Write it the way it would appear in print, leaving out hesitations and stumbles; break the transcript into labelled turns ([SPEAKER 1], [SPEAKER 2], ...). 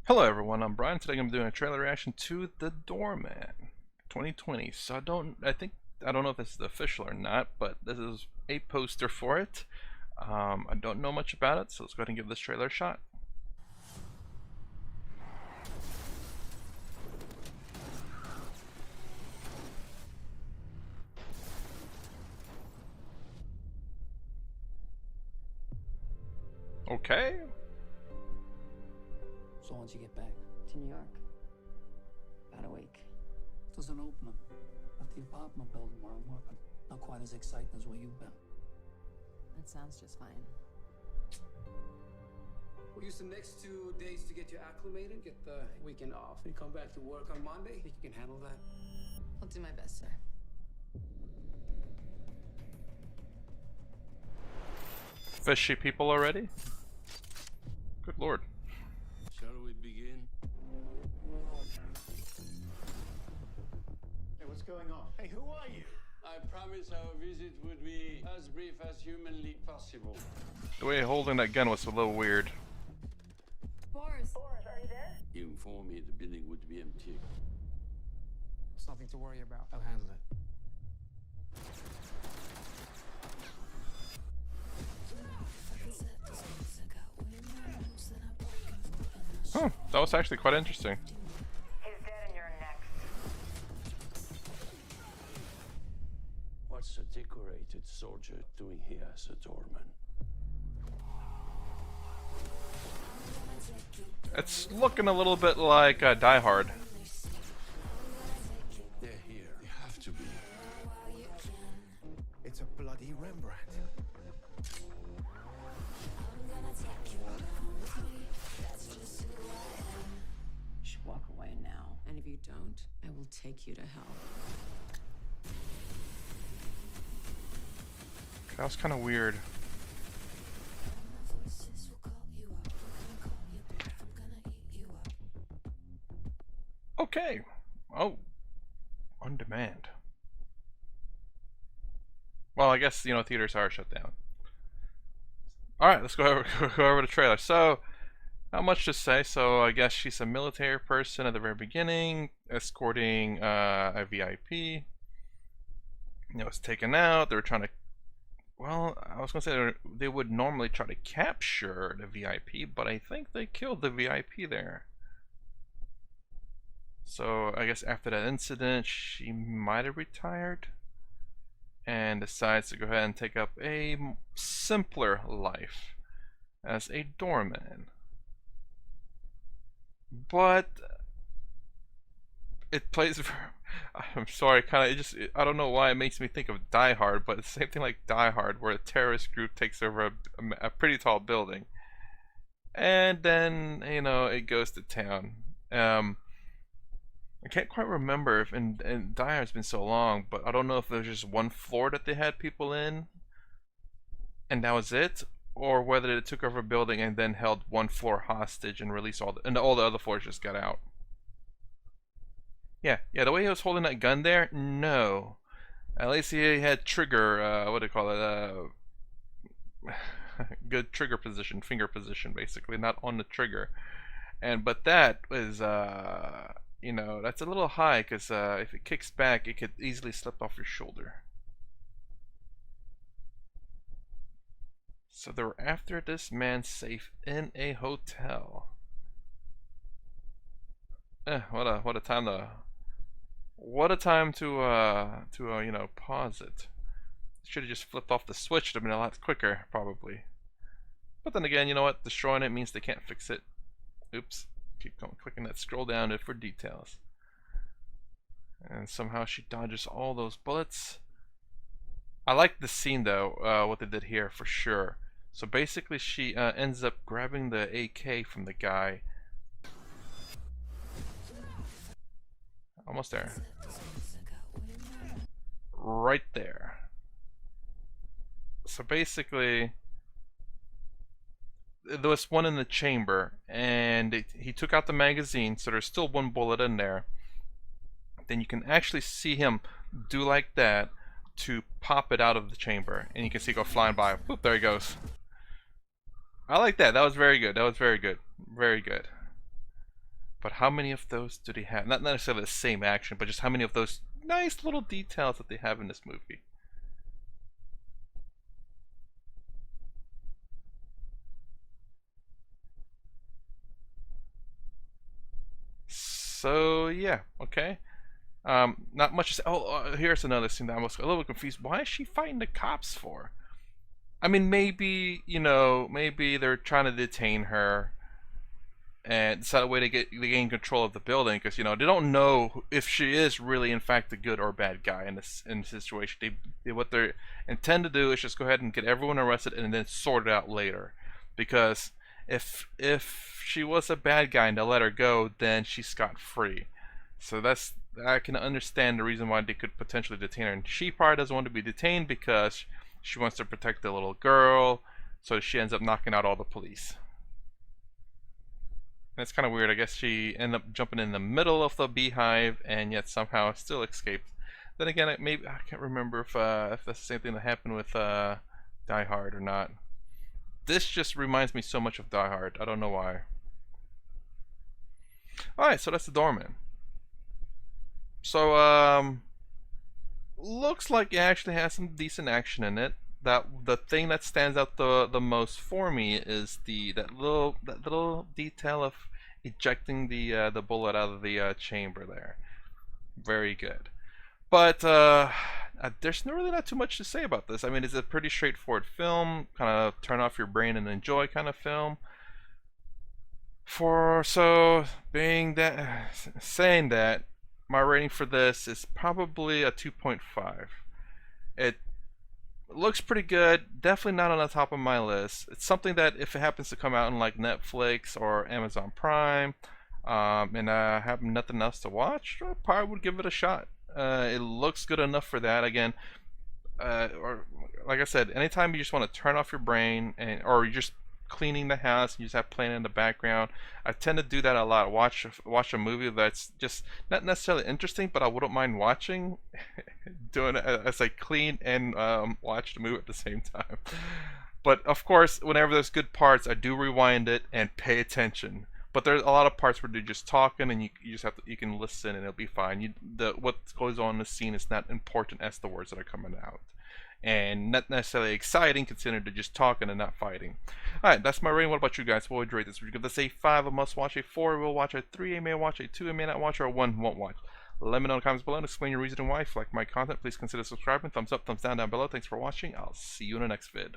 [SPEAKER 1] Hello everyone, I'm Brian. Today I'm doing a trailer reaction to The Doorman 2020. So I don't know if this is official or not, but this is a poster for it. I don't know much about it, so let's go ahead and give this trailer a shot. Okay.
[SPEAKER 2] So once you get back
[SPEAKER 3] To New York. About a week.
[SPEAKER 2] there's an opening at the apartment building where I'm working. Not quite as exciting as where you've been.
[SPEAKER 3] That sounds just fine.
[SPEAKER 4] We'll use the next 2 days to get you acclimated, get the weekend off. You come back to work on Monday. Think you can handle that?
[SPEAKER 3] I'll do my best, sir.
[SPEAKER 1] Fishy people already? Good lord.
[SPEAKER 5] Shall we begin?
[SPEAKER 6] Hey, what's going on? Hey, who are you?
[SPEAKER 5] I promise our visit would be as brief as humanly possible.
[SPEAKER 1] The way holding that gun was a little weird.
[SPEAKER 3] Boris, are you there?
[SPEAKER 5] He informed me the building would be empty.
[SPEAKER 4] It's nothing to worry about. I'll handle it.
[SPEAKER 1] Huh, that was actually quite interesting.
[SPEAKER 3] He's dead and you're next.
[SPEAKER 5] What's a decorated soldier doing here as a doorman?
[SPEAKER 1] It's looking a little bit like Die Hard.
[SPEAKER 5] They're here. They have to be.
[SPEAKER 6] It's a bloody Rembrandt.
[SPEAKER 3] You should walk away now. And if you don't, I will take you to hell.
[SPEAKER 1] That was kind of weird. Okay. Oh. On demand. Well, I guess, theaters are shut down. Alright, let's go over the trailer. So, not much to say. So, I guess she's a military person at the very beginning, escorting a VIP. It was taken out. They were trying to... Well, I was going to say they would normally try to capture the VIP, but I think they killed the VIP there. So I guess after that incident, she might have retired and decides to go ahead and take up a simpler life as a doorman. But it plays I'm sorry, I don't know why it makes me think of Die Hard, but it's the same thing like Die Hard, where a terrorist group takes over a pretty tall building, and then it goes to town. I can't quite remember if and Die Hard's been so long, but I don't know if there's just one floor that they had people in, and that was it, or whether they took over a building and then held one floor hostage and released all the other floors just got out. Yeah, the way he was holding that gun there, no. At least he had trigger, what do you call it, good trigger position, finger position, basically, not on the trigger. But that was, that's a little high, because if it kicks back, it could easily slip off your shoulder. So they were after this man's safe in a hotel. What a time to pause it. Should have just flipped off the switch. It'd have been a lot quicker, probably. But then again, you know what? Destroying it means they can't fix it. Oops. Keep going, clicking that scroll down for details. And somehow she dodges all those bullets. I like the scene though, what they did here for sure. So basically she ends up grabbing the AK from the guy. Almost there. Right there. So basically, there was one in the chamber, and he took out the magazine, so there's still one bullet in there. Then you can actually see him do like that to pop it out of the chamber, and you can see it go flying by. Whoop, there he goes. I like that. That was very good. That was very good. Very good. But how many of those do they have? Not necessarily the same action, but just how many of those nice little details that they have in this movie. So yeah, okay. Not much to say. Oh, here's another scene that I was a little confused. Why is she fighting the cops for? I mean, maybe, you know, maybe they're trying to detain her, and it's a way to gain control of the building, because, you know, they don't know if she is really in fact a good or bad guy in this situation. What they intend to do is just go ahead and get everyone arrested and then sort it out later, because if she was a bad guy and they let her go, then she's scot free. So I can understand the reason why they could potentially detain her, and she probably doesn't want to be detained because she wants to protect the little girl, so she ends up knocking out all the police. And it's kind of weird. I guess she ended up jumping in the middle of the beehive and yet somehow still escaped. Then again, maybe I can't remember if that's the same thing that happened with Die Hard or not. This just reminds me so much of Die Hard. I don't know why. Alright, so that's the Doorman. So, looks like it actually has some decent action in it. The thing that stands out the most for me is that little detail of ejecting the bullet out of the chamber there. Very good. But there's really not too much to say about this. I mean, it's a pretty straightforward film, kind of turn off your brain and enjoy kind of film. Saying that, my rating for this is probably a 2.5. It looks pretty good, definitely not on the top of my list. It's something that if it happens to come out in like Netflix or Amazon Prime, and I have nothing else to watch, I probably would give it a shot. It looks good enough for that. Again, or like I said, anytime you just want to turn off your brain, or you're just cleaning the house and you just have playing in the background, I tend to do that a lot. Watch a movie that's just not necessarily interesting, but I wouldn't mind watching, doing it as I clean and watch the movie at the same time. But of course, whenever there's good parts, I do rewind it and pay attention. But there's a lot of parts where they're just talking, and you just have to, you can listen and it'll be fine. What goes on in the scene is not important as the words that are coming out, and not necessarily exciting considering they're just talking and not fighting. Alright, that's my rating. What about you guys? What would you rate this? Would you give this a 5, a must watch, a 4, will watch, a 3, a may watch, a 2, a may not watch, or a 1, won't watch? Let me know in the comments below and explain your reason why. If you like my content, please consider subscribing. Thumbs up, thumbs down below. Thanks for watching. I'll see you in the next vid.